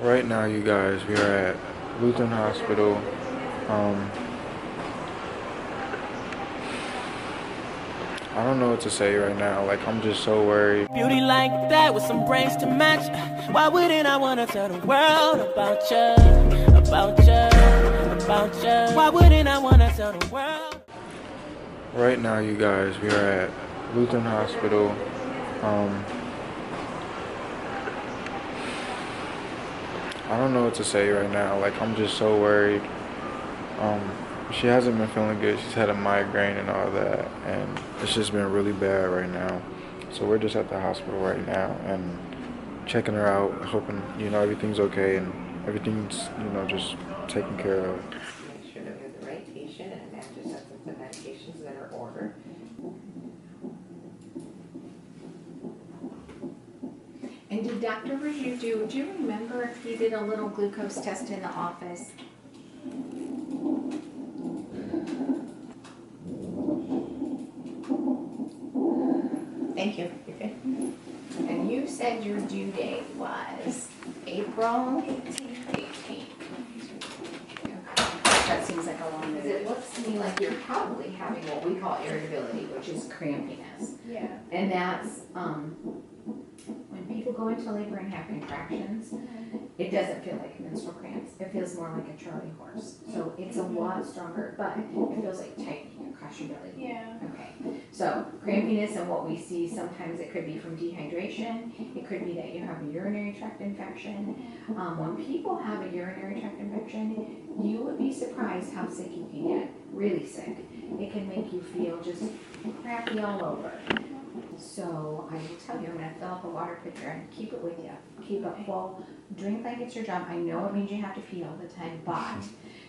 Right now, you guys, we are at Lutheran Hospital. I don't know what to say right now. Like, I'm just so worried. Beauty like that with some brains to match. Why wouldn't I wanna tell the world about you, about you, about you? Why wouldn't I wanna tell the world? Right now, you guys, we are at Lutheran Hospital. I don't know what to say right now. Like, I'm just so worried. She hasn't been feeling good. She's had a migraine and all that, and it's just been really bad right now. So we're just at the hospital right now and checking her out, hoping, everything's okay and everything's, just taken care of. Make sure that we have the right patient and matches up with the medications that are ordered. And did Dr. Raju do you remember if he did a little glucose test in the office? Thank you. You're good. And you said your due date was April 18th. That seems like a long, because it looks to me like you're probably having what we call irritability, which is crampiness. Yeah. And that's, when people go into labor and have contractions, it doesn't feel like menstrual cramps. It feels more like a Charlie horse. So it's a lot stronger, but it feels like tightening across your belly. Yeah. Okay. So crampiness, and what we see sometimes it could be from dehydration. It could be that you have a urinary tract infection. When people have a urinary tract infection, you would be surprised how sick you can get. Really sick. It can make you feel just crappy all over. So I will tell you, I'm going to fill up a water pitcher and keep it with you. Keep it full. Drink like it's your job. I know it means you have to pee all the time, but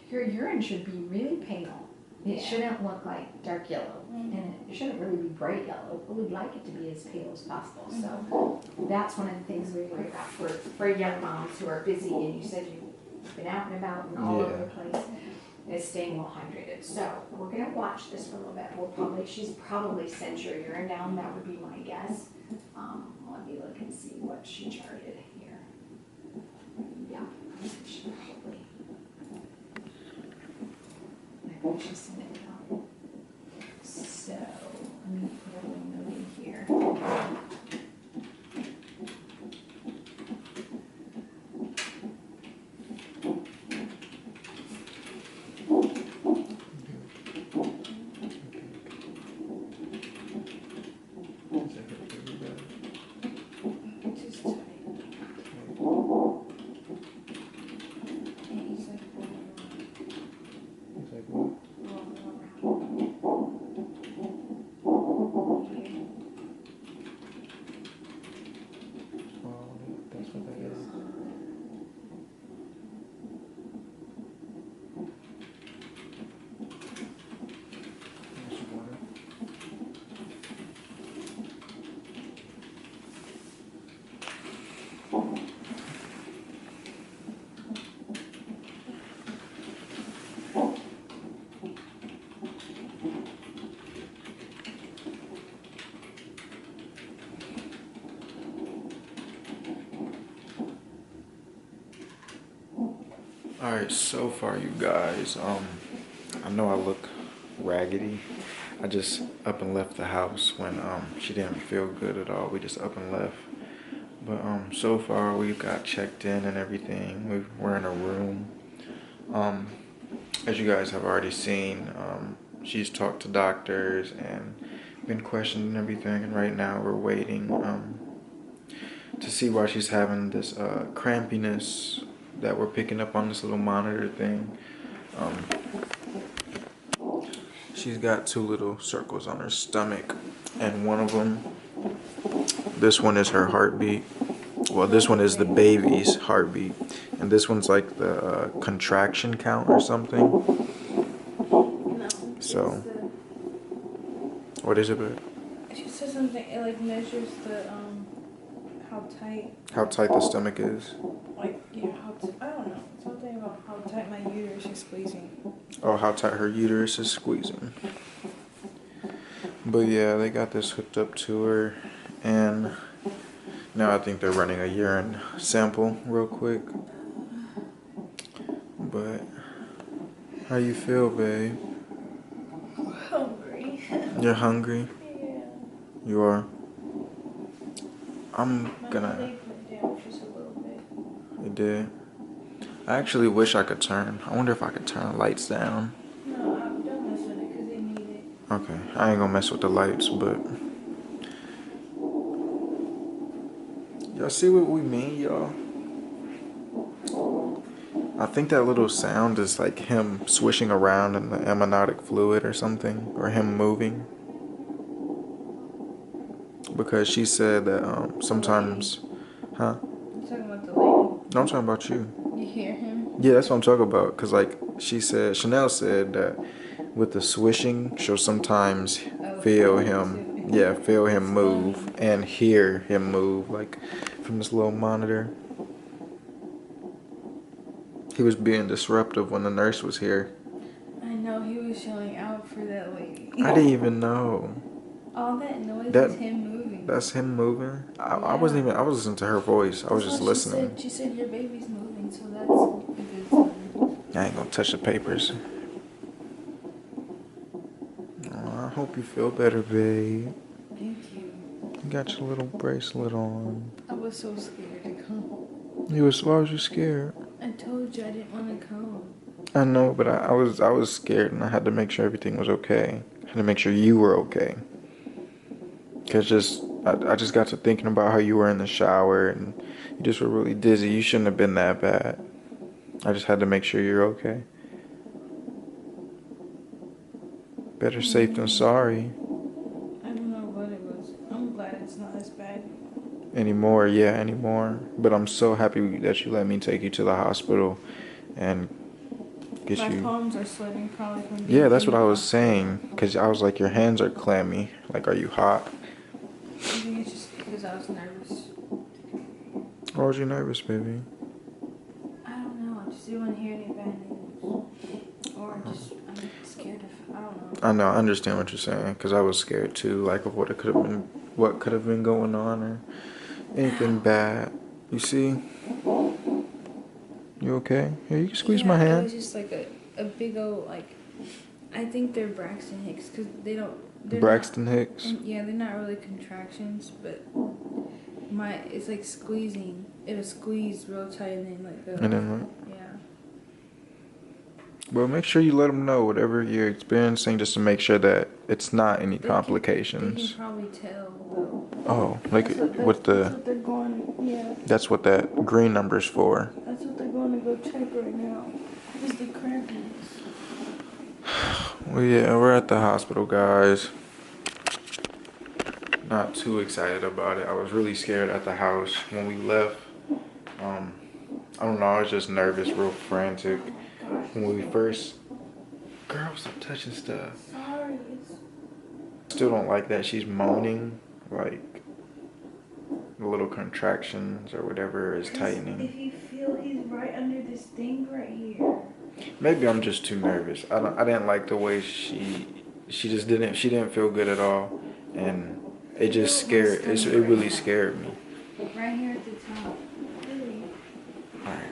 your urine should be really pale. It shouldn't look like dark yellow, and it shouldn't really be bright yellow, but we'd like it to be as pale as possible. So that's one of the things we worry about for young moms who are busy, and you said you've been out and about and all over the place. Is staying well hydrated. So we're gonna watch this for a little bit. She's probably sent your urine down. That would be my guess. Let me look and see what she charted here. Yeah, she probably. I think she sent it down. So let me put a little note in here. Alright, so far, you guys, I know I look raggedy. I just up and left the house when she didn't feel good at all. We just up and left. But so far we got checked in and everything. We're in a room. As you guys have already seen, she's talked to doctors and been questioned and everything. And right now we're waiting to see why she's having this crampiness that we're picking up on this little monitor thing. She's got two little circles on her stomach, and one of them, this one is her heartbeat. Well, this one is the baby's heartbeat, and this one's like the contraction count or something. So, what is it, babe? She said something, it like measures the, How tight the stomach is. like, yeah, I don't know, something about how tight my uterus is squeezing. Oh, how tight her uterus is squeezing. But yeah, they got this hooked up to her, and now I think they're running a urine sample real quick. but how you feel, babe? Hungry. You're hungry? Yeah. You are? I'm My gonna... leg went down just a little bit. It did? I actually wish I could turn. I wonder if I could turn the lights down. No, don't mess with it because they need it. Okay, I ain't gonna mess with the lights, but... Y'all see what we mean, y'all? I think that little sound is like him swishing around in the amniotic fluid or something, or him moving. Because she said that sometimes... Huh? You talking about the lady? No, I'm talking about you. You hear him? Yeah, that's what I'm talking about. Because, like, Chanelle said that with the swishing, she'll sometimes feel him, feel him move and hear him move, like, from this little monitor. He was being disruptive when the nurse was here. I know, he was yelling out for that lady. I didn't even know. All that noise is him moving. That's him moving? I wasn't even, I was listening to her voice. I was just listening. She said your baby's moving, so that's a good sign. I ain't gonna touch the papers. Oh, I hope you feel better, babe. Thank you. You got your little bracelet on. I was so scared to come. Why was you scared? I told you I didn't want to come. I know, but I was scared and I had to make sure everything was okay. I had to make sure you were okay. Cause I just got to thinking about how you were in the shower and you just were really dizzy. You shouldn't have been that bad. I just had to make sure you're okay. Better safe than sorry. I don't know what it was. I'm glad it's not as bad. Anymore. But I'm so happy that you let me take you to the hospital and get My you. My palms are sweating probably from being. Yeah, that's what I was saying. Cause I was like, your hands are clammy. Like, are you hot? I think it's just because I was nervous. Why was you nervous, baby? I don't know. I just didn't want to hear any bad news. Or just, I'm scared of, I don't know. I know, I understand what you're saying. Because I was scared too, like of what could have been going on or anything bad. You see? You okay? Here, you can squeeze my hand. It was just like a big old, like, I think they're Braxton Hicks because they don't. Braxton Hicks? Yeah, they're not really contractions, but it's like squeezing. It was squeezed real tight and then like go. And then what? Yeah. Well, make sure you let them know whatever you're experiencing just to make sure that it's not any complications. They can probably tell though. Oh, like That's what they're going, yeah. That's what that green number's for. That's what they're going to go check right now. Is the crampiness. Well, yeah, we're at the hospital, guys. Not too excited about it. I was really scared at the house when we left. I don't know, I was just nervous, real frantic. When we first... Girl, stop touching stuff. Sorry. Still don't like that she's moaning, like the little contractions or whatever is tightening. If you feel he's right under this thing right here. Maybe I'm just too nervous. I didn't like the way she didn't feel good at all, and it just scared. It really scared me. Right here at the top. Really? All right.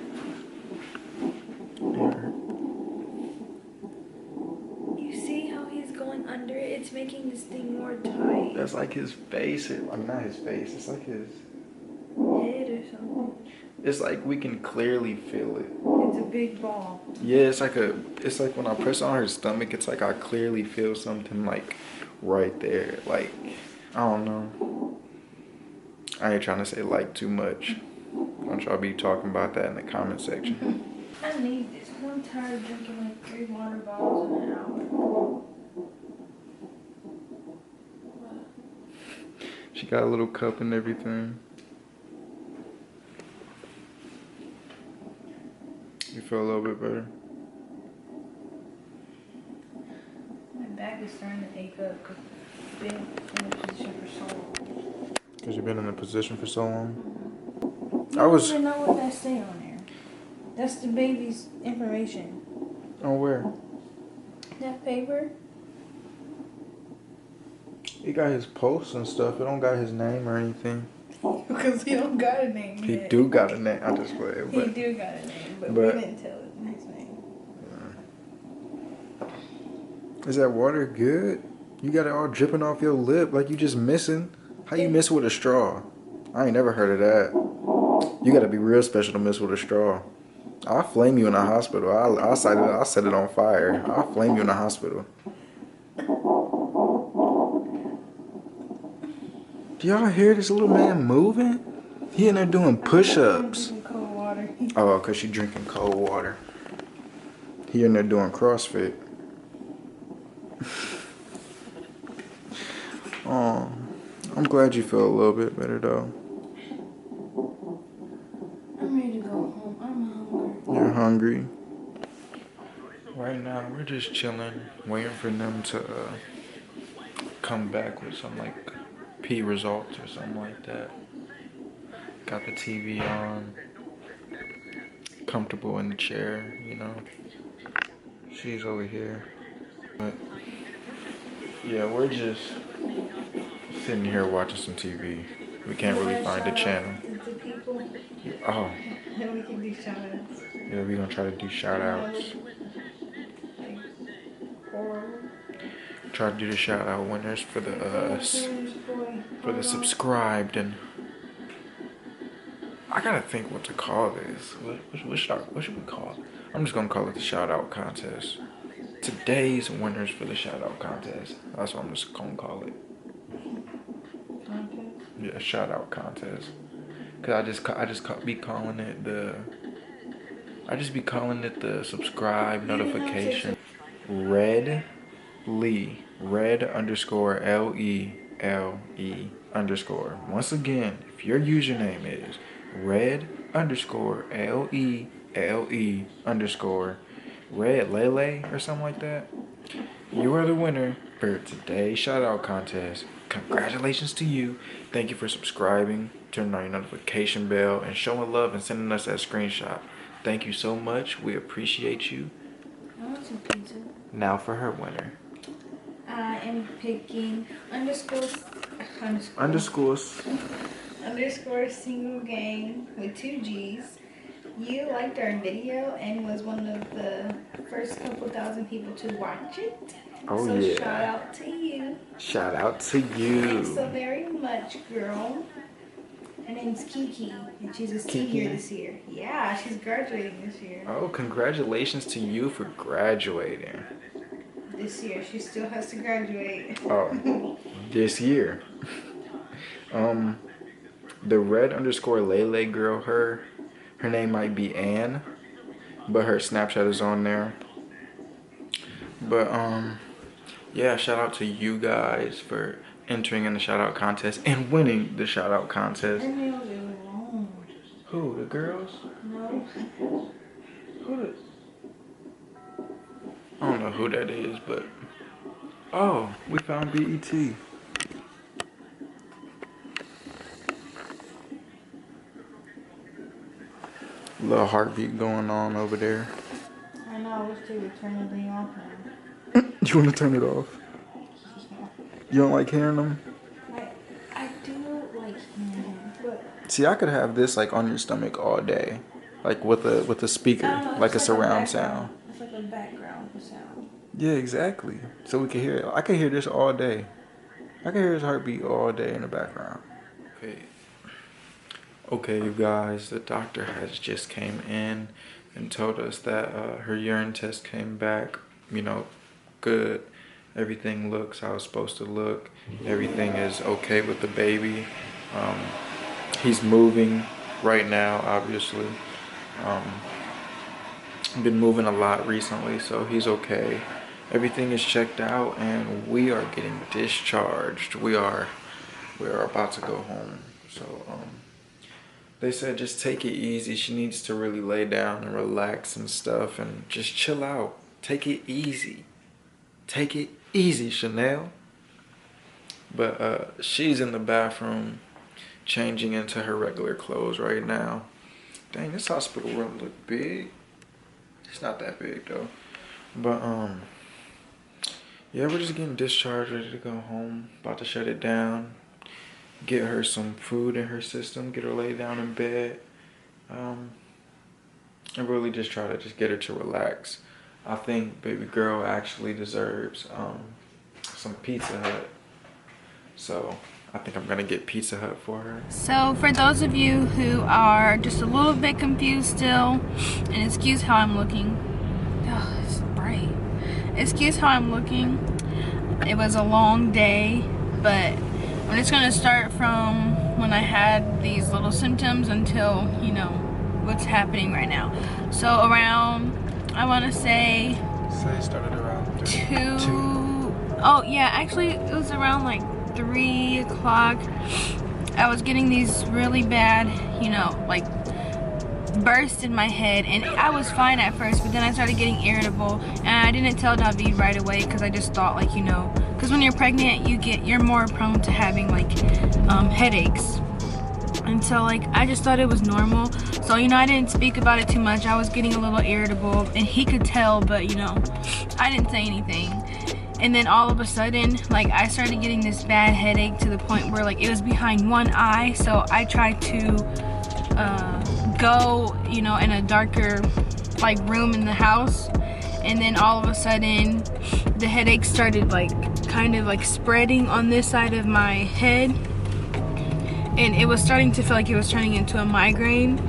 You see how he's going under it? It's making this thing more tight. That's like his face. Not his face. It's like his head or something. It's like we can clearly feel it. It's a big ball. Yeah, it's like when I press on her stomach, it's like I clearly feel something like right there. Like, I don't know. I ain't trying to say like too much. I want y'all be talking about that in the comment section. I need this. I'm tired of drinking like 3 water bottles in an hour. She got a little cup and everything. You feel a little bit better? My back is starting to ache up because I've been in a position for so long. Because you've been in a position for so long? You don't even know what that's saying on there. That's the baby's information. Oh, where? That paper? He got his posts and stuff. It don't got his name or anything. Because he don't got a name He yet. do got a name. I just play it. He do got a name, but we didn't tell him his name. Is that water good? You got it all dripping off your lip like you just missing. How you miss with a straw? I ain't never heard of that. You gotta be real special to miss with a straw. I'll flame you in the hospital. I'll set it on fire. I'll flame you in the hospital. Do y'all hear this little man moving? He in there doing push-ups. Cold water. Oh, cause she drinking cold water. He in there doing CrossFit. Oh, I'm glad you feel a little bit better though. I'm ready to go home. I'm hungry. You're hungry? Right now, we're just chilling, waiting for them to come back with some like P results or something like that. Got the TV on, comfortable in the chair, you know. She's over here. But yeah, we're just sitting here watching some TV. We can't really find a channel. To people. Oh, And we can do shout-outs. yeah, we're gonna try to do shout outs. Like, horrible. Try to do the shout out winners for the subscribed, and I gotta think what to call this. What should we call it? I'm just gonna call it the shout out contest. Today's winners for the shout out contest. That's what I'm just gonna call it. Contest? Yeah, shout out contest. Cause I just be calling it the. I just be calling it the subscribe notification. Red Lee. Red underscore LELE underscore. Once again, if your username is red underscore LELE underscore red Lele or something like that, you are the winner for today's shout out contest. Congratulations to you. Thank you for subscribing, turning on your notification bell, and showing love and sending us that screenshot. Thank you so much. We appreciate you. I want some pizza. Now for her winner. I am picking underscore single game with 2 G's. You liked our video and was one of the first couple thousand people to watch it. Oh, so yeah. shout out to you. Shout out to you. Thanks so very much, girl. Her name's Kiki, and she's a senior this year. Yeah, she's graduating this year. Oh, congratulations to you for graduating. This year, she still has to graduate. Oh, this year. The red underscore Lele girl, her name might be Ann, but her Snapchat is on there. But yeah, shout out to you guys for entering in the shout out contest and winning the shout out contest. Her nails are long. Who, the girls? No. Who the? I don't know who that is, but oh, we found BET. Little heartbeat going on over there. I know, I wish they would turn the thing off now. You want to turn it off? You don't like hearing them? I do like hearing them, but See, I could have this like on your stomach all day, like with a speaker, I don't know, like a it's like surround background. sound. It's like a background sound. Yeah, exactly. So we can hear it. I can hear this all day. I can hear his heartbeat all day in the background. Okay, you guys, the doctor has just came in and told us that her urine test came back, you know, good. Everything looks how it's supposed to look. Everything is okay with the baby. He's moving right now, obviously. Been moving a lot recently, so he's okay. Everything is checked out, and we are getting discharged. We are about to go home. So they said just take it easy. She needs to really lay down and relax and stuff, and just chill out. Take it easy. Take it easy, Chanelle. But she's in the bathroom changing into her regular clothes right now. Dang, this hospital room look big. It's not that big though. But yeah, we're just getting discharged, ready to go home. About to shut it down. Get her some food in her system. Get her laid down in bed. And really just try to just get her to relax. I think baby girl actually deserves some Pizza Hut. So I think I'm gonna get Pizza Hut for her. So for those of you who are just a little bit confused still, and excuse how I'm looking. Oh, it's bright. Excuse how I'm looking. It was a long day, but I'm just gonna start from when I had these little symptoms until, you know, what's happening right now. So around, I wanna say it started around 2. Oh yeah, actually it was around like 3 o'clock. I was getting these really bad, you know, like bursts in my head, and I was fine at first, but then I started getting irritable, and I didn't tell David right away because I just thought, like, you know, because when you're pregnant you're more prone to having like headaches, and so like I just thought it was normal. So, you know, I didn't speak about it too much. I was getting a little irritable, and he could tell, but you know, I didn't say anything. And then all of a sudden, like, I started getting this bad headache to the point where like it was behind one eye. So I tried to go, you know, in a darker like room in the house, and then all of a sudden the headache started like kind of like spreading on this side of my head, and it was starting to feel like it was turning into a migraine.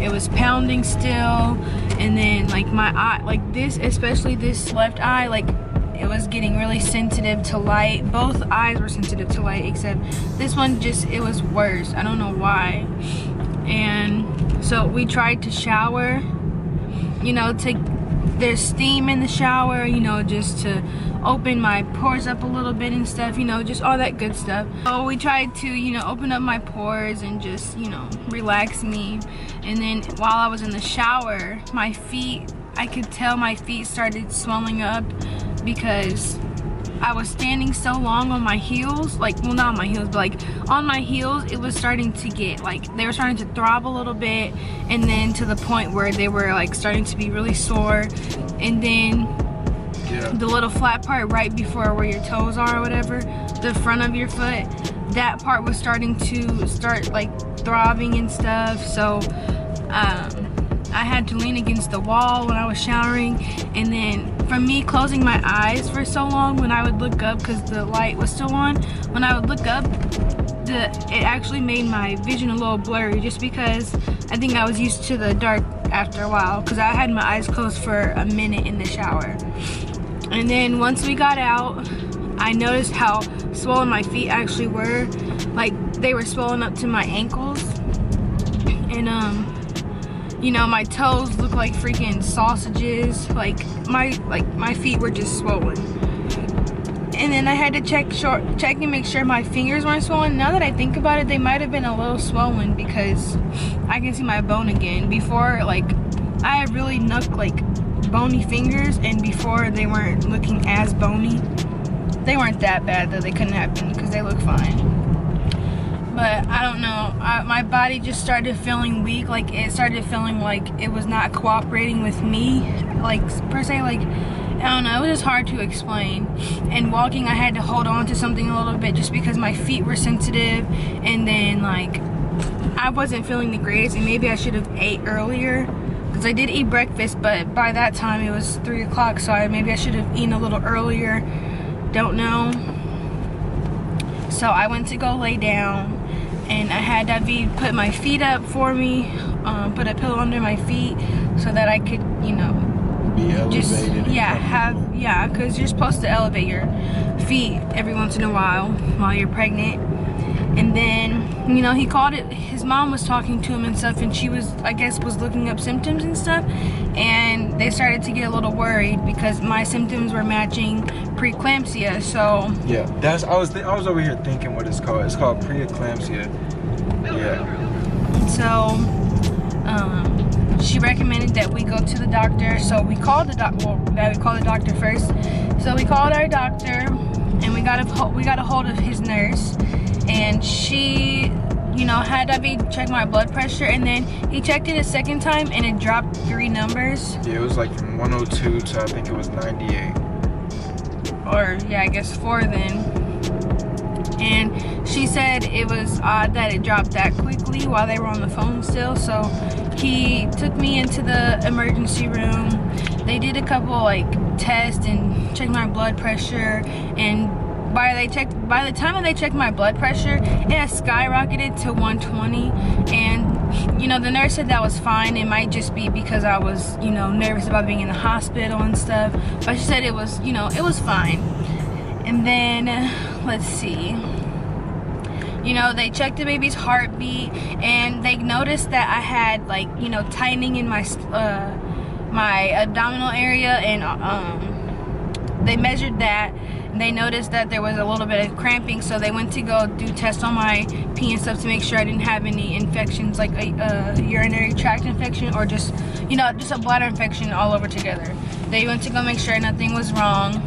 It was pounding still, and then like my eye, like this, especially this left eye, like it was getting really sensitive to light. Both eyes were sensitive to light, except this one just, it was worse. I don't know why. And so we tried to shower, you know, there's steam in the shower, you know, just to open my pores up a little bit and stuff, you know, just all that good stuff. So we tried to, you know, open up my pores and just, you know, relax me. And then while I was in the shower, my feet, I could tell my feet started swelling up because I was standing so long on my heels, like, well, not on my heels, but like on my heels, it was starting to get like, they were starting to throb a little bit, and then to the point where they were like starting to be really sore. And then the little flat part right before where your toes are or whatever, the front of your foot, that part was starting to like throbbing and stuff. So I had to lean against the wall when I was showering, and then from me closing my eyes for so long, when I would look up, because the light was still on, when I would look up, it actually made my vision a little blurry, just because I think I was used to the dark after a while, because I had my eyes closed for a minute in the shower. And then once we got out, I noticed how swollen my feet actually were. Like, they were swollen up to my ankles, and you know, my toes look like freaking sausages. Like my feet were just swollen. And then I had to check and make sure my fingers weren't swollen. Now that I think about it, they might have been a little swollen because I can see my bone again. Before, like, I had really like bony fingers, and before they weren't looking as bony. They weren't that bad though. They couldn't have been because they look fine. But I don't know, my body just started feeling weak. Like, it started feeling like it was not cooperating with me, like, per se. Like, I don't know, it was just hard to explain. And walking, I had to hold on to something a little bit just because my feet were sensitive, and then like I wasn't feeling the greatest, and maybe I should have ate earlier, because I did eat breakfast, but by that time it was 3 o'clock, so maybe I should have eaten a little earlier, don't know. So I went to go lay down, and I had David put my feet up for me, put a pillow under my feet so that I could, you know, be elevated. Just, yeah, because you're supposed to elevate your feet every once in a while you're pregnant. And then, you know, he called it, his mom was talking to him and stuff, and she was, I guess, was looking up symptoms and stuff, and they started to get a little worried because my symptoms were matching preeclampsia. So yeah, I was over here thinking what it's called. It's called preeclampsia. Yeah. So she recommended that we go to the doctor. So we called the we called the doctor first. So we called our doctor, and we got a hold of his nurse, and she, you know, had David check my blood pressure, and then he checked it a second time, and it dropped 3 numbers. Yeah, it was like from 102 to I think it was 98. Or yeah, I guess 4 then. And she said it was odd that it dropped that quickly while they were on the phone still. So he took me into the emergency room, they did a couple like tests and checked my blood pressure, and by the time that they checked my blood pressure, it has skyrocketed to 120. And you know, the nurse said that was fine. It might just be because I was, you know, nervous about being in the hospital and stuff, but she said it was, you know, it was fine. And then let's see, you know, they checked the baby's heartbeat, and they noticed that I had, like, you know, tightening in my my abdominal area, and they measured that. They noticed that there was a little bit of cramping, so they went to go do tests on my pee and stuff to make sure I didn't have any infections, like a urinary tract infection, or just, you know, just a bladder infection all over together. They went to go make sure nothing was wrong,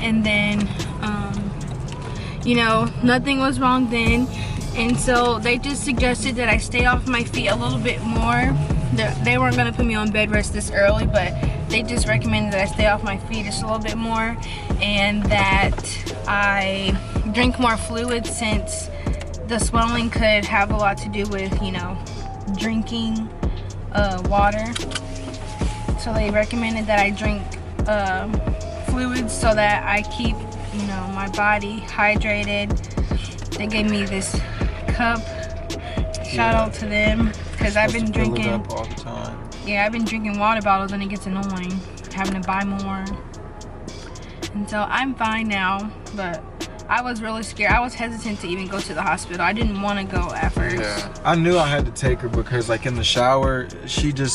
and then you know, nothing was wrong then, and so they just suggested that I stay off my feet a little bit more. They weren't gonna put me on bed rest this early, but they just recommended that I stay off my feet just a little bit more, and that I drink more fluid, since the swelling could have a lot to do with, you know, drinking water. So they recommended that I drink fluids so that I keep, you know, my body hydrated. They gave me this cup. Shout out to them, because I've been drinking fill it up all the time. Yeah, I've been drinking water bottles, and it gets annoying having to buy more. And so I'm fine now, but I was really scared. I was hesitant to even go to the hospital. I didn't want to go at first. Yeah, I knew I had to take her because, like, in the shower,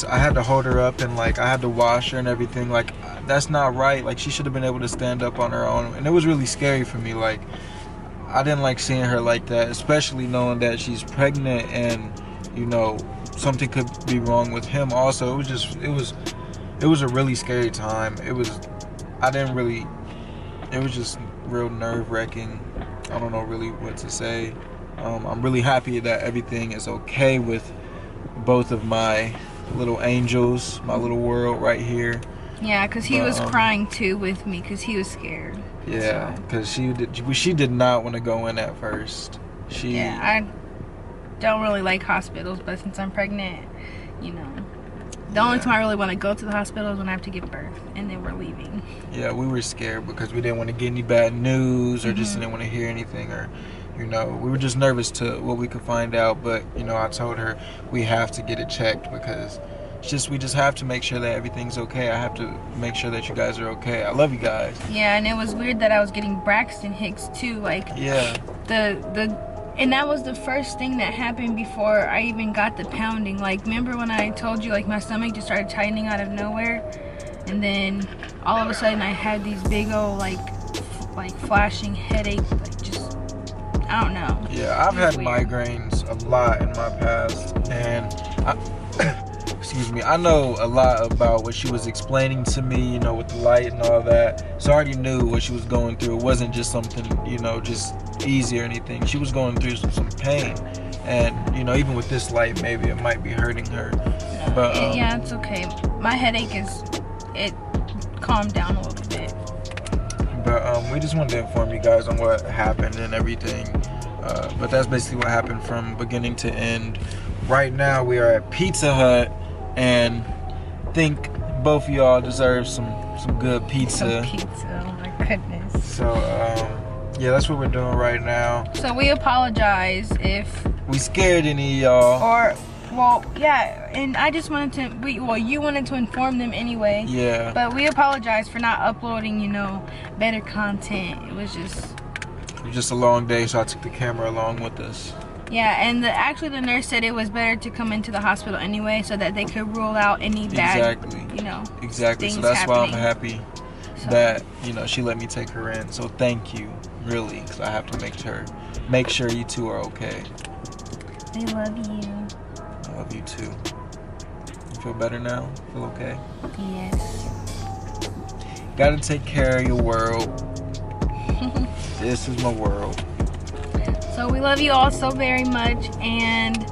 I had to hold her up, and, like, I had to wash her and everything. Like, that's not right. Like, she should have been able to stand up on her own, and it was really scary for me. Like, I didn't like seeing her like that, especially knowing that she's pregnant, and, you know, something could be wrong with him also. It was a really scary time. It was just real nerve-wracking. I don't know really what to say. I'm really happy that everything is okay with both of my little angels, my little world right here. Yeah, because he was crying too with me, because he was scared. Yeah, because she did not want to go in at first. Yeah, I don't really like hospitals, but since I'm pregnant, you know, the only time I really want to go to the hospital is when I have to give birth, and then we're leaving. Yeah, we were scared because we didn't want to get any bad news, or just didn't want to hear anything, or, you know, we were just nervous to what we could find out. But, you know, I told her we have to get it checked, because we just have to make sure that everything's okay. I have to make sure that you guys are okay. I love you guys. Yeah, and it was weird that I was getting Braxton Hicks too. Like, yeah, and that was the first thing that happened before I even got the pounding. Like, remember when I told you, like, my stomach just started tightening out of nowhere, and then all of a sudden I had these big old like flashing headaches, like, just, I don't know. Yeah, I've had migraines a lot in my past, and excuse me, I know a lot about what she was explaining to me, you know, with the light and all that. So I already knew what she was going through. It wasn't just something, you know, just easy or anything. She was going through some pain. And, you know, even with this light, maybe it might be hurting her. But yeah, it's okay. My headache it calmed down a little bit. But we just wanted to inform you guys on what happened and everything. But that's basically what happened from beginning to end. Right now we are at Pizza Hut, and think both of y'all deserve some good pizza. Some pizza, oh my goodness. So yeah, that's what we're doing right now. So we apologize if we scared any of y'all. Or, well, yeah, and I just wanted to, you wanted to inform them anyway. Yeah. But we apologize for not uploading, you know, better content. It was just a long day, so I took the camera along with us. Yeah, and actually the nurse said it was better to come into the hospital anyway, so that they could rule out any bad, you know, exactly. So that's why I'm happy that, you know, she let me take her in. So thank you, really, because I have to make sure you two are okay. They love you. I love you too. You feel better now? Feel okay? Yes. Gotta take care of your world. This is my world. So we love you all so very much, and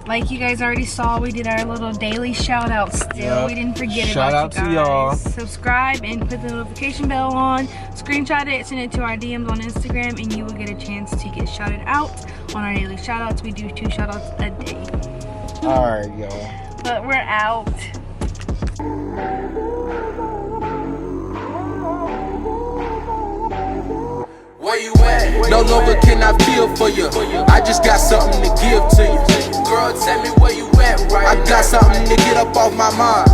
like you guys already saw, we did our little daily shout out still. Yep. We didn't forget shout about you guys. Shout out to y'all. Subscribe and put the notification bell on. Screenshot it, send it to our DMs on Instagram, and you will get a chance to get shouted out on our daily shout outs. We do 2 shout outs a day. Alright, y'all. But we're out. where you at? No longer can I feel for you. I just got something to give to you. Girl, tell me where you at right now. I got something to get up off my mind.